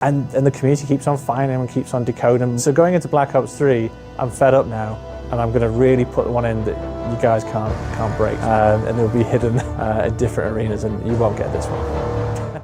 And the community keeps on finding him and keeps on decoding him. So going into Black Ops 3, I'm fed up now, and I'm going to really put one in that you guys can't break, and it'll be hidden in different arenas, and you won't get this one.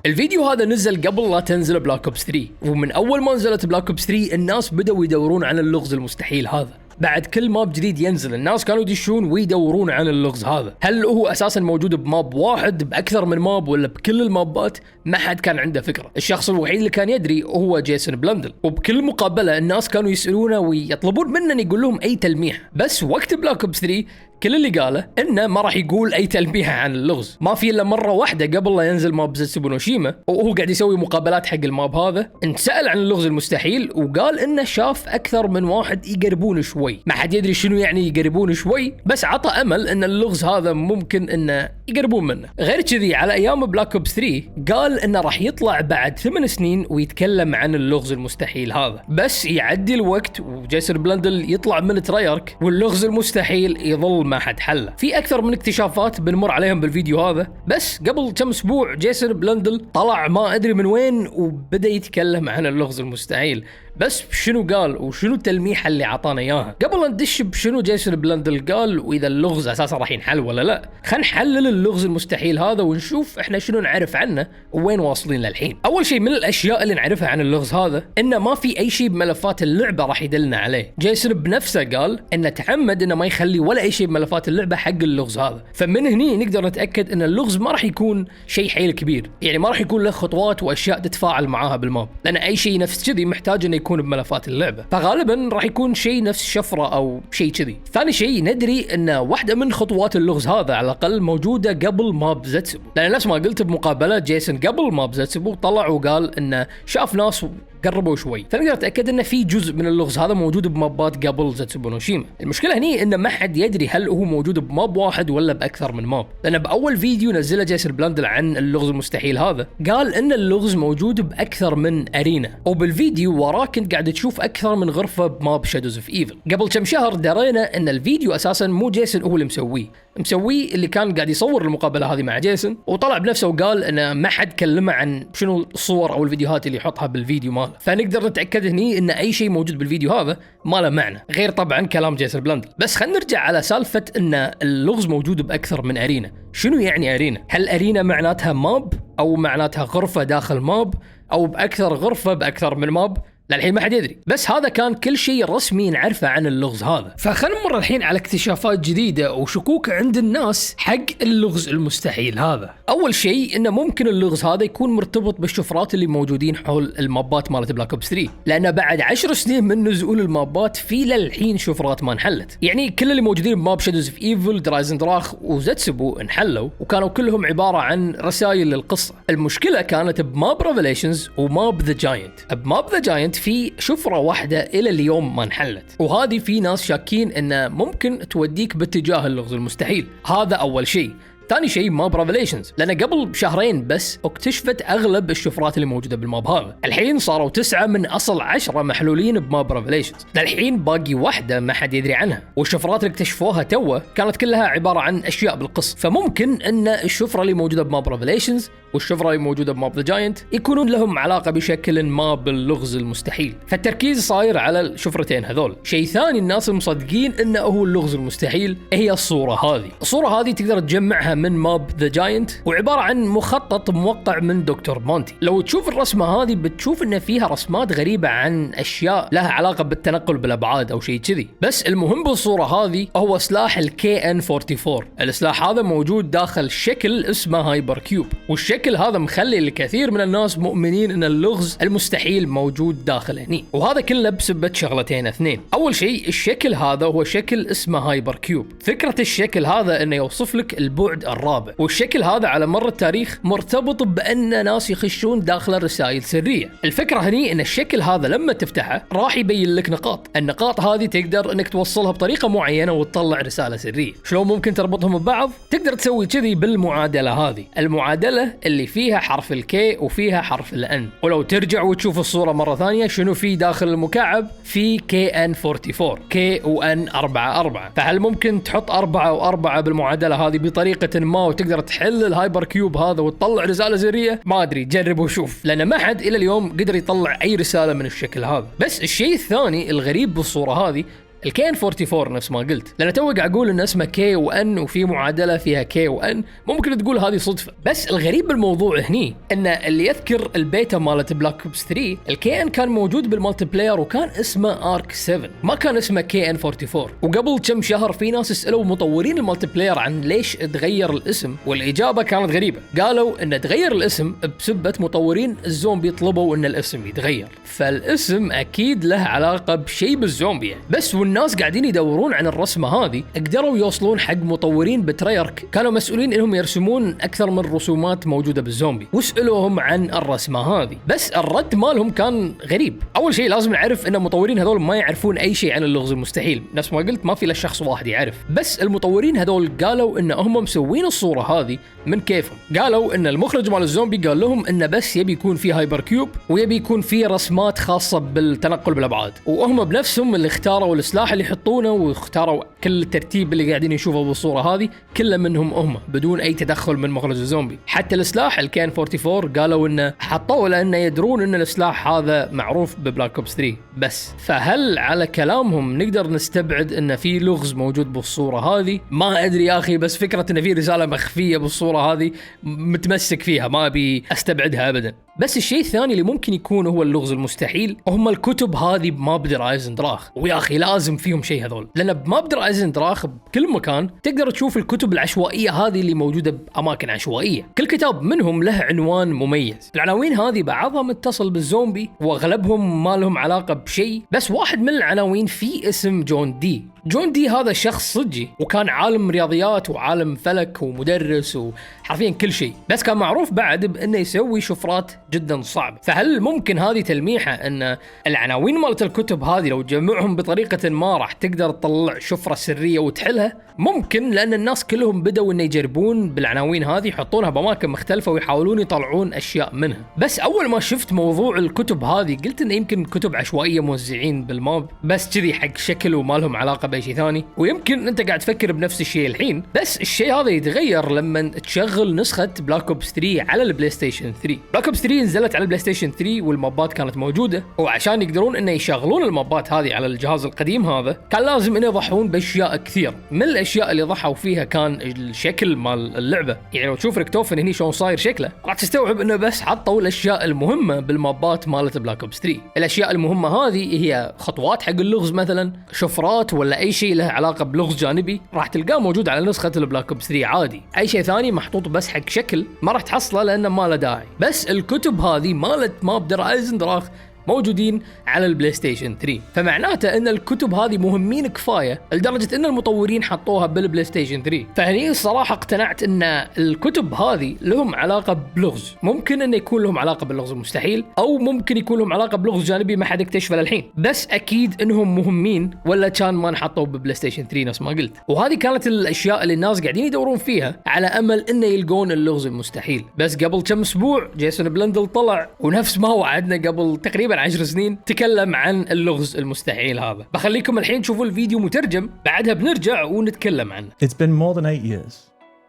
الفيديو هذا نزل قبل لا تنزل بلاك اوبس 3، ومن اول ما نزلت بلاك اوبس 3 الناس بدأوا يدورون عن اللغز المستحيل هذا. بعد كل ماب جديد ينزل الناس كانوا يدشون ويدورون عن اللغز هذا. هل هو اساسا موجود بماب واحد، باكثر من ماب، ولا بكل المابات؟ ما حد كان عنده فكره. الشخص الوحيد اللي كان يدري هو جيسون بلندل، وبكل مقابله الناس كانوا يسالونه ويطلبون منه ان يقول لهم اي تلميح. بس وقت بلاك اوبس 3 كل اللي قاله انه ما راح يقول اي تلميح عن اللغز. ما في الا مره واحده قبل لا ينزل ماب زتسوبونوشيما، وهو قاعد يسوي مقابلات حق الماب هذا، انسأل عن اللغز المستحيل وقال انه شاف اكثر من واحد يقربون شوي. ما حد يدري شنو يعني يقربون شوي، بس عطى امل ان اللغز هذا ممكن انه يقربون منه. غير كذي على ايام بلاك اوبس 3 قال انه راح يطلع بعد 8 سنين ويتكلم عن اللغز المستحيل هذا، بس يعدي الوقت وجيسون بلندل يطلع من ترايارك واللغز المستحيل يظل ما حد حله. في اكثر من اكتشافات بنمر عليهم بالفيديو هذا، بس قبل كم اسبوع جيسون بلندل طلع ما ادري من وين وبدا يتكلم عن اللغز المستحيل. بس شنو قال وشنو التلميح اللي عطانا اياها؟ قبل لا ندش بشنو جيسون بلندل قال واذا اللغز اساسا راح ينحل ولا لا، خلينا نحلل اللغز المستحيل هذا ونشوف احنا شنو نعرف عنه وين واصلين للحين. اول شيء من الاشياء اللي نعرفها عن اللغز هذا انه ما في اي شيء بملفات اللعبه راح يدلنا عليه. جيسون بنفسه قال انه تعمد انه ما يخلي ولا اي شيء بملفات اللعبه حق اللغز هذا، فمن هني نقدر نتاكد ان اللغز ما راح يكون شيء حيل كبير، يعني ما راح يكون له خطوات واشياء تتفاعل معاها بالماب، لان اي شيء نفس كذي محتاج انه يكون بملفات اللعبه، فغالبا راح يكون شيء نفس شفره او شيء كذي. ثاني شيء ندري ان واحده من خطوات اللغز هذا على الاقل موجوده قبل ماب زتسوبو، لان نفس ما قلت بمقابله جيسون قبل ماب زتسوبو طلع وقال انه شاف ناس قربوا شوي، فنقدر نتاكد ان في جزء من اللغز هذا موجود بمابات قبل زتسوبونوشيما. المشكله هني ان ما حد يدري هل هو موجود بماب واحد ولا باكثر من ماب، لان باول فيديو نزله جيسون بلندل عن اللغز المستحيل هذا قال ان اللغز موجود باكثر من ارينا، وبالفيديو وراه كنت قاعد تشوف اكثر من غرفه بماب شادوز اوف ايفل. قبل كم شهر درينا ان الفيديو اساسا مو جيسون هو اللي مسويه اللي كان قاعد يصور المقابله هذه مع جيسون، وطلع بنفسه وقال ان ما حد كلمه عن شنو الصور او الفيديوهات اللي يحطها بالفيديو ماله، فنقدر نتاكد هني ان اي شيء موجود بالفيديو هذا ما له معنى غير طبعا كلام جيسون بلندل. بس خلينا نرجع على سالفه ان اللغز موجود باكثر من ارينا. شنو يعني ارينا؟ هل ارينا معناتها ماب، او معناتها غرفه داخل ماب، او باكثر غرفه باكثر من ماب؟ للحين ما حد يدري، بس هذا كان كل شيء رسمي نعرفه عن اللغز هذا. فخلنا نمر الحين على اكتشافات جديدة وشكوك عند الناس حق اللغز المستحيل هذا. أول شيء إنه ممكن اللغز هذا يكون مرتبط بالشفرات اللي موجودين حول المابات مالت بلاك اوبس 3، لأن بعد 10 سنين من نزول المابات في للحين شفرات ما انحلت. يعني كل اللي موجودين بماب شادوز اوف ايفل، درايزندراخ وزتسوبو انحلوا، وكانوا كلهم عبارة عن رسائل للقصة. المشكلة كانت بماب ريفيليشنز وماب ذا جاينت. بماب ذا جاينت في شفرة واحدة إلى اليوم ما انحلت، وهذه في ناس شاكين إنه ممكن توديك باتجاه اللغز المستحيل. هذا أول شيء. ثاني شيء ماب ريفيليشنز، لأن قبل شهرين بس اكتشفت أغلب الشفرات اللي موجودة بالماب هذا. الحين صاروا 9 من أصل 10 محلولين بماب ريفيليشنز، للحين باقي واحدة ما حد يدري عنها، والشفرات اللي اكتشفوها توه كانت كلها عبارة عن أشياء بالقصة. فممكن أن الشفرة اللي موجودة بماب ريفيليشنز والشفرة اللي موجودة بماب ذا جاينت يكونون لهم علاقة بشكل ما باللغز المستحيل، فالتركيز صاير على الشفرتين هذول. شيء ثاني الناس المصدقين انه هو اللغز المستحيل هي الصورة هذه. الصورة هذه تقدر تجمعها من ماب ذا جاينت، وعبارة عن مخطط موقع من دكتور مونتي. لو تشوف الرسمة هذه بتشوف ان فيها رسمات غريبة عن اشياء لها علاقة بالتنقل بالابعاد او شيء كذي. بس المهم بالصورة هذه هو سلاح الKN-44. السلاح هذا موجود داخل شكل اسمه هايبر كيوب، والشكل هذا مخلي الكثير من الناس مؤمنين ان اللغز المستحيل موجود داخل هني، وهذا كله بسبب شغلتين اثنين. اول شيء الشكل هذا هو شكل اسمه هايبر كيوب. فكرة الشكل هذا انه يوصف لك البعد الرابع، والشكل هذا على مر التاريخ مرتبط بان ناس يخشون داخل رسائل سرية. الفكرة هني ان الشكل هذا لما تفتحه راح يبين لك نقاط، النقاط هذه تقدر انك توصلها بطريقة معينة وتطلع رسالة سرية. شلون ممكن تربطهم ببعض؟ تقدر تسوي كذي بالمعادلة هذه، المعادلة اللي فيها حرف الكي وفيها حرف الان. ولو ترجع وتشوف الصورة مرة ثانية شنو في داخل المكعب؟ في KN-44، K و N 4 4. فهل ممكن تحط 4 و4 بالمعادلة هذه بطريقة بطريقه ما وتقدر تحل الهايبر كيوب هذا وتطلع رساله سريه، ما ادري، جرب وشوف، لان ما حد الى اليوم قدر يطلع اي رساله من الشكل هذا. بس الشيء الثاني الغريب بالصوره هذه الكين 44 نفس ما قلت، لان تو قاعد اقول ان اسمه كي وان وفي معادله فيها كي وان، ممكن تقول هذه صدفه، بس الغريب بالموضوع هني ان اللي يذكر البيتا مالت بلاك اوبس 3 الكي ان كان موجود بالمالتي بلاير وكان اسمه ارك 7، ما كان اسمه كي ان 44. وقبل كم شهر في ناس سالوا مطورين المالتي بلاير عن ليش تغير الاسم، والاجابه كانت غريبه، قالوا ان تغير الاسم بسبه مطورين الزومبي طلبوا ان الاسم يتغير، فالاسم اكيد له علاقه بشيء بالزومبي يعني. بس والناس قاعدين يدورون عن الرسمه هذه قدروا يوصلون حق مطورين بتريارك كانوا مسؤولين انهم يرسمون اكثر من رسومات موجوده بالزومبي، وسالوهم عن الرسمه هذه، بس الرد مالهم كان غريب. اول شيء لازم نعرف ان المطورين هذول ما يعرفون اي شيء عن اللغز المستحيل، نفس ما قلت ما في الا شخص واحد يعرف، بس المطورين هذول قالوا ان هم مسوين الصوره هذه من كيفهم. قالوا ان المخرج مال الزومبي قال لهم انه بس يبي يكون في هايبر كيوب ويبي يكون في رسمات خاصه بالتنقل بالابعاد، وهم بنفسهم اللي اختاروا السلاح اللي يحطونه واختاروا كل الترتيب اللي قاعدين نشوفه بالصوره هذه كله منهم هم بدون اي تدخل من مخرج الزومبي. حتى السلاح الكين 44 قالوا انه حطوه لانه يدرون ان السلاح هذا معروف ببلاك اوبس 3 بس. فهل على كلامهم نقدر نستبعد ان في لغز موجود بالصوره هذه؟ ما ادري يا اخي، بس فكره ان في رساله مخفيه بالصوره هذه متمسك فيها، ما ابي استبعدها ابدا. بس الشيء الثاني اللي ممكن يكون هو اللغز المستحيل هم الكتب هذه بمابدر ايزندراخ، ويا اخي لازم فيهم شيء هذول، لان بمابدر ايزندراخ بكل مكان تقدر تشوف الكتب العشوائيه هذه اللي موجوده باماكن عشوائيه، كل كتاب منهم له عنوان مميز. العناوين هذه بعضها متصل بالزومبي واغلبهم ما لهم علاقه بشيء، بس واحد من العناوين فيه اسم جون دي. جون دي هذا شخص صجي وكان عالم رياضيات وعالم فلك ومدرس وحرفيا كل شيء، بس كان معروف بعد بانه يسوي شفرات جدا صعبه. فهل ممكن هذه تلميحه ان العناوين مالت الكتب هذه لو تجمعهم بطريقه ما راح تقدر تطلع شفره سريه وتحلها؟ ممكن، لان الناس كلهم بدأوا انه يجربون بالعناوين هذه يحطونها باماكن مختلفه ويحاولون يطلعون اشياء منها. بس اول ما شفت موضوع الكتب هذه قلت انه يمكن كتب عشوائيه موزعين بالماب بس كذي حق شكل وما لهم علاقه باي شيء ثاني، ويمكن انت قاعد تفكر بنفس الشيء الحين، بس الشيء هذا يتغير لما تشغل نسخه بلاك اوبس 3 على البلاي ستيشن 3. بلاك اوبس 3 نزلت على البلاي ستيشن 3 والمابات كانت موجوده، وعشان يقدرون انه يشغلون المابات هذه على الجهاز القديم هذا كان لازم انه يضحون باشياء كثير. من الاشياء اللي ضحوا فيها كان الشكل مال اللعبه، يعني لو تشوف ريكتوفن هني شلون صاير شكله راح تستوعب انه بس حطوا الاشياء المهمه بالمابات مالت بلاك اوبس 3. الاشياء المهمه هذه هي خطوات حق اللغز، مثلا شفرات ولا اي شيء له علاقه بلغز جانبي راح تلقاه موجود على نسخه البلاك اوبس 3 عادي. اي شيء ثاني محطوط بس حق شكل ما راح تحصله لانه ما له داعي. بس الكتب هذه مالت مابدر ايزندراخ موجودين على البلاي ستيشن 3، فمعناته ان الكتب هذه مهمين كفايه لدرجه ان المطورين حطوها بالبلاي ستيشن 3. فهني الصراحه اقتنعت ان الكتب هذه لهم علاقه بلغز، ممكن انه يكون لهم علاقه باللغز المستحيل او ممكن يكون لهم علاقه بلغز جانبي ما حد اكتشفه للحين، بس اكيد انهم مهمين ولا كان ما نحطوا بالبلاي ستيشن 3 نفس ما قلت. وهذه كانت الاشياء اللي الناس قاعدين يدورون فيها على امل انه يلقون اللغز المستحيل. بس قبل كم اسبوع جيسون بلندل طلع ونفس ما وعدنا قبل تقريبا 10 سنين تكلم عن اللغز المستحيل هذا. بخليكم الحين تشوفوا الفيديو مترجم، بعدها بنرجع ونتكلم عنه. It's been more than 8 years.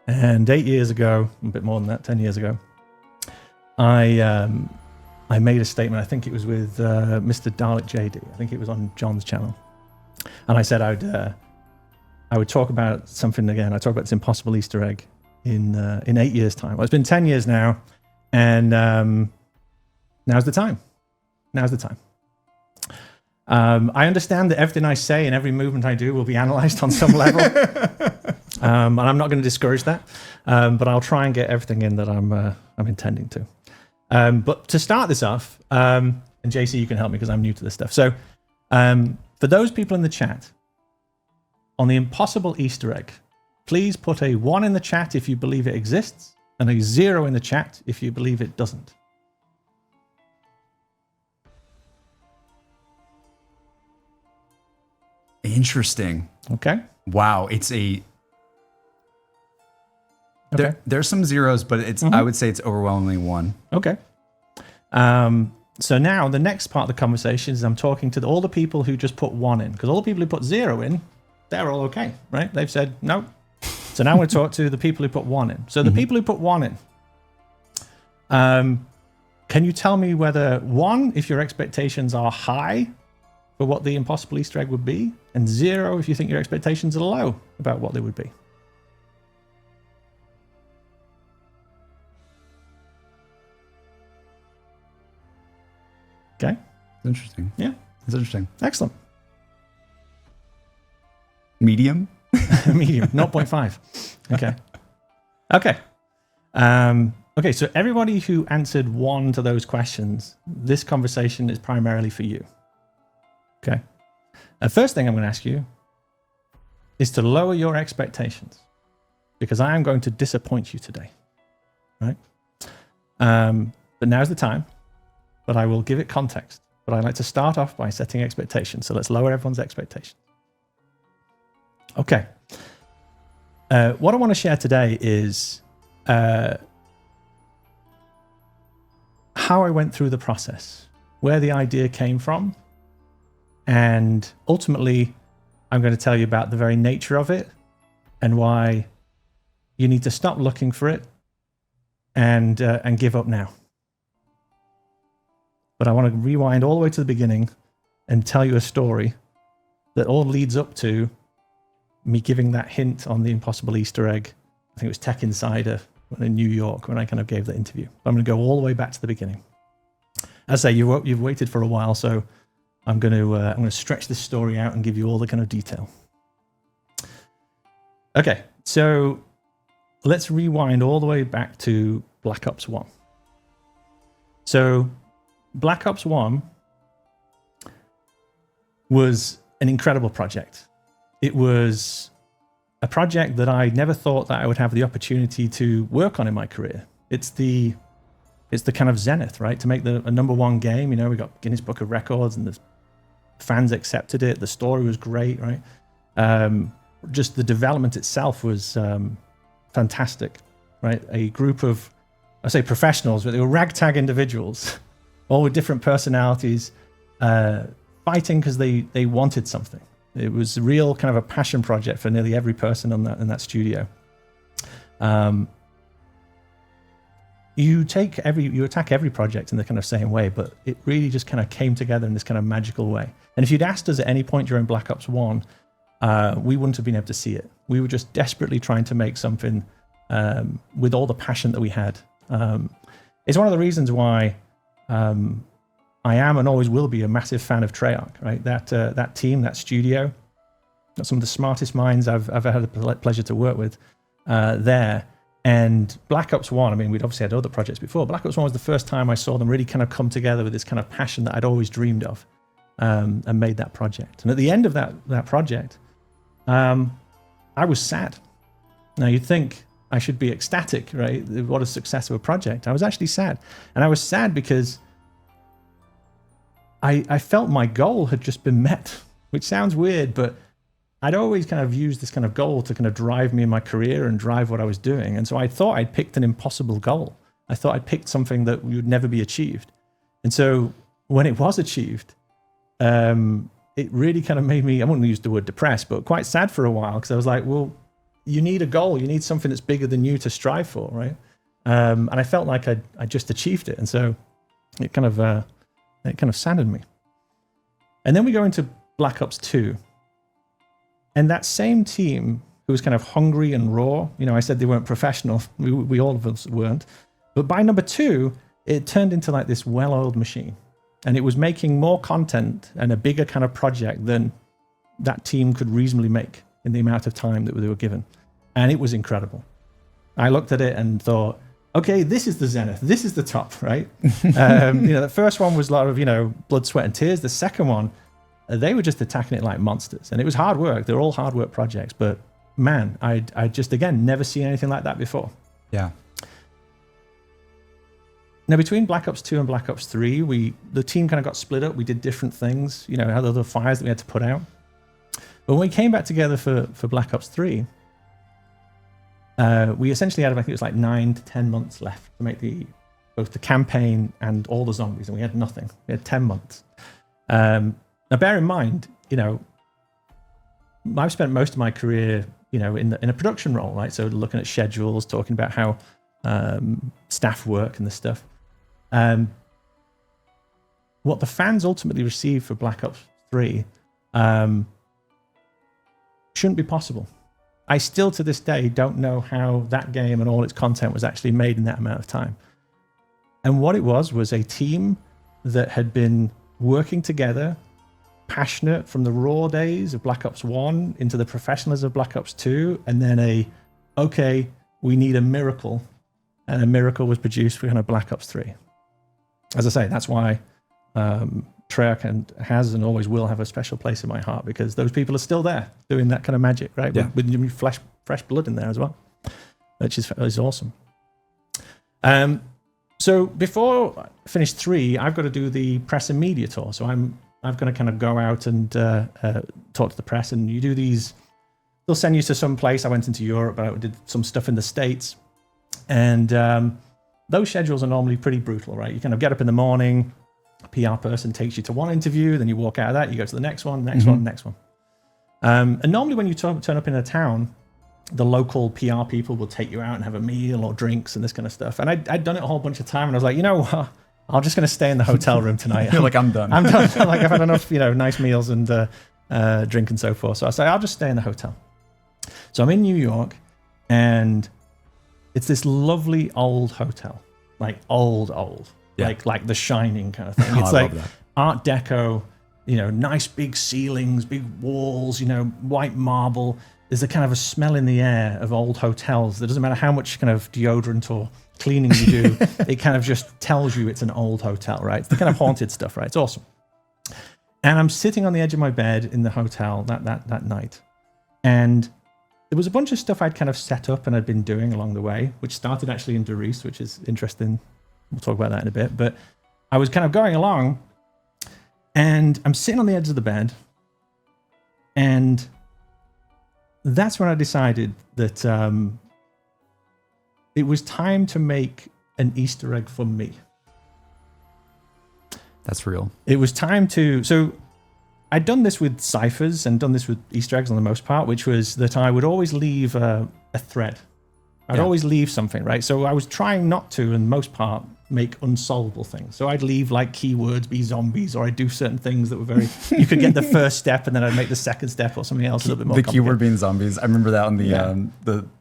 And 8 years ago, a bit more than that, 10 years ago, I made a statement. I think it was with Mr. Dalek JD. I think it was on John's channel. And I said I would talk about something again. I talk about this impossible Easter egg in 8 years' time. Well, it's been 10 years now, and now's the time. Now's the time. I understand that everything I say and every movement I do will be analysed on some level, and I'm not going to discourage that. But I'll try and get everything in that I'm intending to. But to start this off, and JC, you can help me because I'm new to this stuff. So, for those people in the chat, on the impossible Easter egg, please put a 1 in the chat if you believe it exists, and a 0 in the chat if you believe it doesn't. Interesting. Okay. Wow. It's a. Okay. There's some zeros, but it's. I would say it's overwhelmingly 1. Okay. So now the next part of the conversation is I'm talking to all the people who just put 1 in, because all the people who put 0 in, they're all okay, right? They've said no, So now I want to talk to the people who put 1 in. So the people who put 1 in, can you tell me whether 1, if your expectations are high for what the impossible Easter egg would be, and 0 if you think your expectations are low about what they would be? Okay. Interesting. Yeah. It's interesting. Excellent. Medium? Medium, 0.5. Okay. Okay. Okay, so everybody who answered 1 to those questions, this conversation is primarily for you. Okay. The first thing I'm going to ask you is to lower your expectations, because I am going to disappoint you today. Right? But now's the time, but I will give it context. But I'd like to start off by setting expectations. So let's lower everyone's expectations. Okay. What I want to share today is how I went through the process, where the idea came from, and ultimately I'm going to tell you about the very nature of it and why you need to stop looking for it and give up now. But I want to rewind all the way to the beginning and tell you a story that all leads up to me giving that hint on the impossible Easter egg. I think it was Tech Insider in New York when I kind of gave that interview. I'm going to go all the way back to the beginning. As I say, you've waited for a while, so I'm going to stretch this story out and give you all the kind of detail. Okay, so let's rewind all the way back to Black Ops 1. So Black Ops 1 was an incredible project. It was a project that I never thought that I would have the opportunity to work on in my career. It's the kind of zenith, right? To make a #1 game, we got Guinness Book of Records and the fans accepted it. The story was great, right? Just the development itself was fantastic, right? A group of, I say professionals, but they were ragtag individuals, all with different personalities, fighting because they wanted something. It was a real kind of a passion project for nearly every person in that studio. You attack every project in the kind of same way, but it really just kind of came together in this kind of magical way. And if you'd asked us at any point during Black Ops 1, we wouldn't have been able to see it. We were just desperately trying to make something with all the passion that we had. It's one of the reasons why I am and always will be a massive fan of Treyarch, right? That team, that studio, got some of the smartest minds I've ever had the pleasure to work with there. And Black Ops 1, I mean, we'd obviously had other projects before. Black Ops 1 was the first time I saw them really kind of come together with this kind of passion that I'd always dreamed of, and made that project. And at the end of that project, I was sad. Now, you'd think I should be ecstatic, right? What a success of a project. I was actually sad. And I was sad because I felt my goal had just been met, which sounds weird, but I'd always kind of used this kind of goal to kind of drive me in my career and drive what I was doing. And so I thought I'd picked an impossible goal. I thought I'd picked something that would never be achieved. And so when it was achieved, it really kind of made me, I wouldn't use the word depressed, but quite sad for a while, because I was like, well, you need a goal. You need something that's bigger than you to strive for, right? And I felt like I just achieved it. And so it kind of saddened me. And then we go into Black Ops 2. And that same team who was kind of hungry and raw, I said they weren't professional. We all of us weren't. But by number 2, it turned into like this well-oiled machine. And it was making more content and a bigger kind of project than that team could reasonably make in the amount of time that they were given. And it was incredible. I looked at it and thought, okay, this is the zenith. This is the top, right? The first one was a lot of, blood, sweat, and tears. The second one, they were just attacking it like monsters. And it was hard work. They're all hard work projects. But man, I just, again, never seen anything like that before. Yeah. Now, between Black Ops 2 and Black Ops 3, the team kind of got split up. We did different things, had other fires that we had to put out. But when we came back together for Black Ops 3, we essentially had, I think it was like 9 to 10 months left to make both the campaign and all the zombies, and we had nothing. We had 10 months. Now, bear in mind, I've spent most of my career in a production role, right? So looking at schedules, talking about how staff work and this stuff. What the fans ultimately received for Black Ops 3 shouldn't be possible. I still to this day don't know how that game and all its content was actually made in that amount of time. And what it was a team that had been working together, passionate from the raw days of Black Ops 1 into the professionalism of Black Ops 2, and then okay, we need a miracle. And a miracle was produced for kind of Black Ops 3. As I say, that's why Treyarch has and always will have a special place in my heart, because those people are still there doing that kind of magic, right? Yeah. With fresh blood in there as well, which is awesome. So before I finish 3, I've got to do the press and media tour. So I'm going to kind of go out and talk to the press, and you do these. They'll send you to some place. I went into Europe, but I did some stuff in the States, and those schedules are normally pretty brutal, right? You kind of get up in the morning, a PR person takes you to one interview, then you walk out of that, you go to the next one, next one. And normally when you turn up in a town, the local PR people will take you out and have a meal or drinks and this kind of stuff. And I'd done it a whole bunch of time, and I was like, you know what? I'm just going to stay in the hotel room tonight. You're like, I'm done. I'm done. Like, I've had enough, nice meals and drink and so forth. So I say, I'll just stay in the hotel. So I'm in New York, and it's this lovely old hotel, like old, Yeah. like The Shining kind of thing. Oh, It's I like love that. Art Deco, nice big ceilings, big walls, white marble. There's a kind of a smell in the air of old hotels. It doesn't matter how much kind of deodorant or cleaning you do, it kind of just tells you it's an old hotel, right? It's the kind of haunted stuff, right? It's awesome. And I'm sitting on the edge of my bed in the hotel that night. And there was a bunch of stuff I'd kind of set up and I'd been doing along the way, which started actually in Doris, which is interesting. We'll talk about that in a bit. But I was kind of going along, and I'm sitting on the edge of the bed, and that's when I decided that it was time to make an Easter egg for me. That's real. It was time to... So I'd done this with ciphers and done this with Easter eggs on the most part, which was that I would always leave a thread. I'd always leave something, right? So I was trying not to, in most part, make unsolvable things. So I'd leave like keywords, be zombies, or I'd do certain things that were very... You could get the first step, and then I'd make the second step or something else a little bit more The complicated. keyword being zombies. I remember that on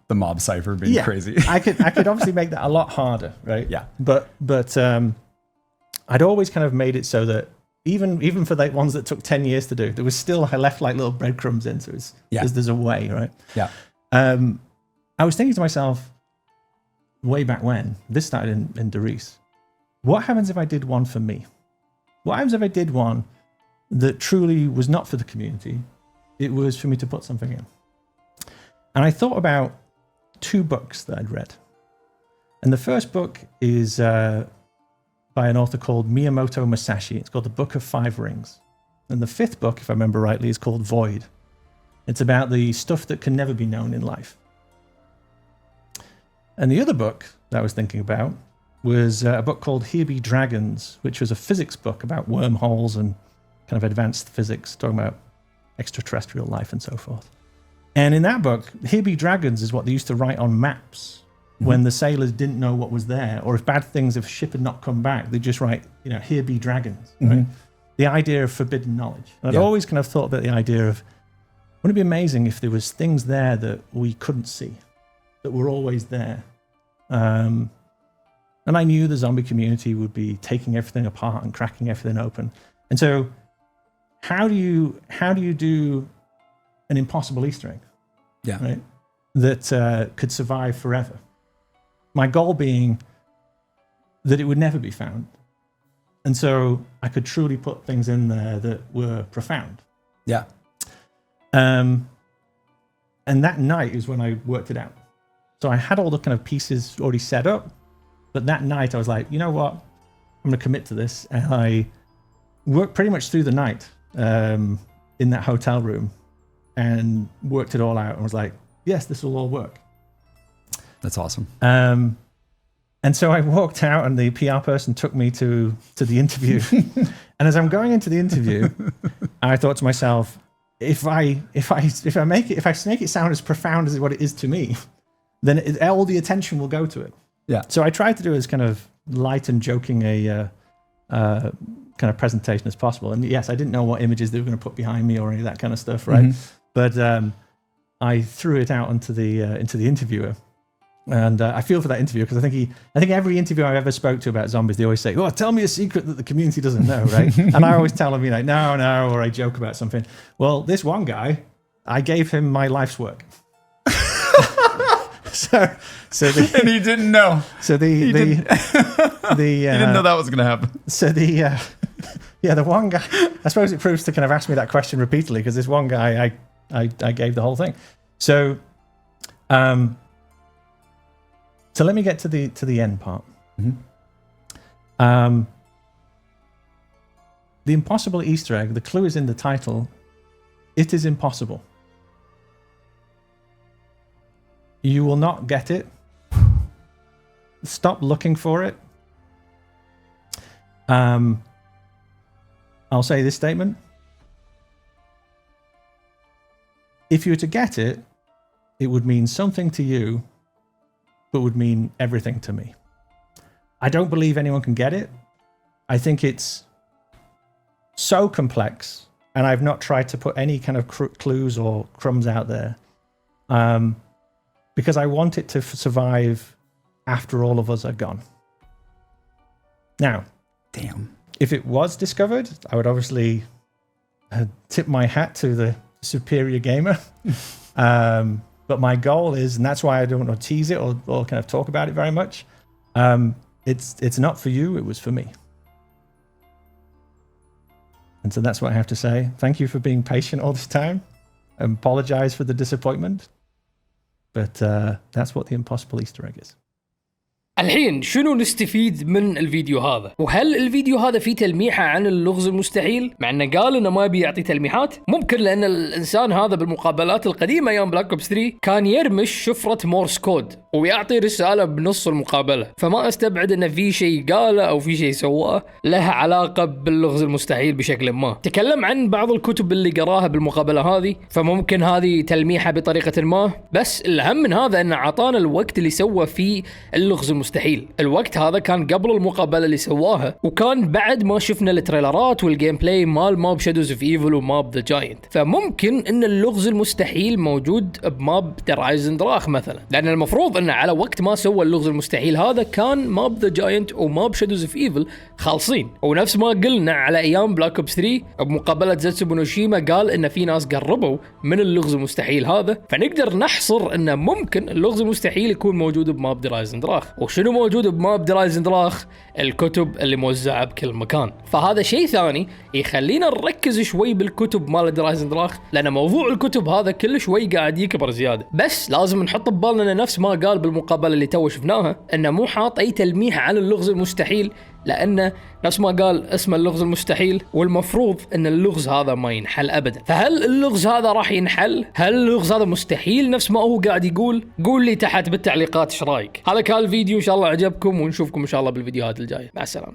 the mob cipher being crazy. I could obviously make that a lot harder, right? Yeah. But I'd always kind of made it so that even for the ones that took 10 years to do, there was still, I left like little breadcrumbs in, so there's a way, right? Yeah. I was thinking to myself, way back when, this started in Doris, what happens if I did one for me? What happens if I did one that truly was not for the community? It was for me to put something in. And I thought about 2 books that I'd read. And the first book is by an author called Miyamoto Musashi. It's called The Book of 5 Rings. And the 5th book, if I remember rightly, is called Void. It's about the stuff that can never be known in life. And the other book that I was thinking about was a book called Here Be Dragons, which was a physics book about wormholes and kind of advanced physics, talking about extraterrestrial life and so forth. And in that book, Here Be Dragons is what they used to write on maps when the sailors didn't know what was there, or if a ship had not come back, they'd just write, Here Be Dragons, right? The idea of forbidden knowledge. And I'd always kind of thought about the idea of, wouldn't it be amazing if there was things there that we couldn't see, that were always there? And I knew the zombie community would be taking everything apart and cracking everything open. And so how do you do an impossible Easter egg? Yeah. Right? That could survive forever. My goal being that it would never be found. And so I could truly put things in there that were profound. Yeah. And that night is when I worked it out. So I had all the kind of pieces already set up, but that night I was like, you know what? I'm going to commit to this. And I worked pretty much through the night in that hotel room and worked it all out and was like, yes, this will all work. That's awesome. And so I walked out, and the PR person took me to the interview. And as I'm going into the interview, I thought to myself, if I make it sound as profound as what it is to me, then all the attention will go to it. Yeah. So I tried to do as kind of light and joking a kind of presentation as possible. And yes, I didn't know what images they were going to put behind me or any of that kind of stuff, right? But I threw it out into the interviewer. And I feel for that interviewer because I think every interviewer I've ever spoke to about zombies, they always say, "Oh, tell me a secret that the community doesn't know," right? And I always tell them, you know, no, or I joke about something. Well, this one guy, I gave him my life's work. so And he didn't know. So he didn't know that was going to happen. So the one guy, I suppose it proves to kind of ask me that question repeatedly because this one guy, I gave the whole thing. So let me get to the end part. The impossible Easter egg, the clue is in the title. It is impossible. You will not get it. Stop looking for it. I'll say this statement. If you were to get it, it would mean something to you, but would mean everything to me. I don't believe anyone can get it. I think it's so complex, and I've not tried to put any kind of clues or crumbs out there because I want it to survive after all of us are gone. Now, if it was discovered, I would obviously tip my hat to the superior gamer. But my goal is, and that's why I don't want to tease it or kind of talk about it very much. It's not for you, it was for me. And so that's what I have to say. Thank you for being patient all this time. I apologize for the disappointment. But that's what the impossible Easter egg is. الحين شنو نستفيد من الفيديو هذا؟ وهل الفيديو هذا فيه تلميحة عن اللغز المستحيل؟ مع انه قال انه ما بيعطي تلميحات؟ ممكن لان الانسان هذا بالمقابلات القديمة ايام بلاك اوبس 3 كان يرمش شفرة مورس كود ويعطي رسالة بنص المقابلة، فما استبعد انه في شيء قاله او في شيء سواه له علاقة باللغز المستحيل بشكل ما. تكلم عن بعض الكتب اللي قراها بالمقابلة هذه، فممكن هذه تلميحة بطريقة ما، بس الأهم من هذا انه عطانا الوقت اللي سوى فيه اللغز المستحيل. الوقت هذا كان قبل المقابلة اللي سواها، وكان بعد ما شفنا التريلرات والجيم بلاي مال ماب شادوز اوف ايفل وماب ذا جاينت، فممكن ان اللغز المستحيل موجود بماب ذا رايزن دراخ مثلا، لان المفروض انه على وقت ما سوى اللغز المستحيل هذا كان ماب ذا جاينت وماب شادوز اوف ايفل خالصين. ونفس ما قلنا على ايام بلاك اوبس 3 بمقابلة زاتسوبو نوشيما قال ان في ناس قربوا من اللغز المستحيل هذا، فنقدر نحصر انه ممكن اللغز المستحيل يكون موجود بماب ذا رايزن دراخ. وشنو موجود بماب ذا رايزن دراخ؟ الكتب اللي موزعة بكل مكان. فهذا شيء ثاني يخلينا نركز شوي بالكتب مال ذا رايزن دراخ، لأن موضوع الكتب هذا كل شوي قاعد يكبر زيادة. بس لازم نحط ببالنا نفس ما قال بالمقابلة اللي تو شفناها، انه مو حاط اي تلميح عن اللغز المستحيل، لأنه نفس ما قال اسم اللغز المستحيل، والمفروض ان اللغز هذا ما ينحل ابدا. فهل اللغز هذا راح ينحل؟ هل اللغز هذا مستحيل نفس ما هو قاعد يقول؟ قول لي تحت بالتعليقات ايش رايك. هذا كان الفيديو، ان شاء الله عجبكم، ونشوفكم ان شاء الله بالفيديوهات الجايه. مع السلامه.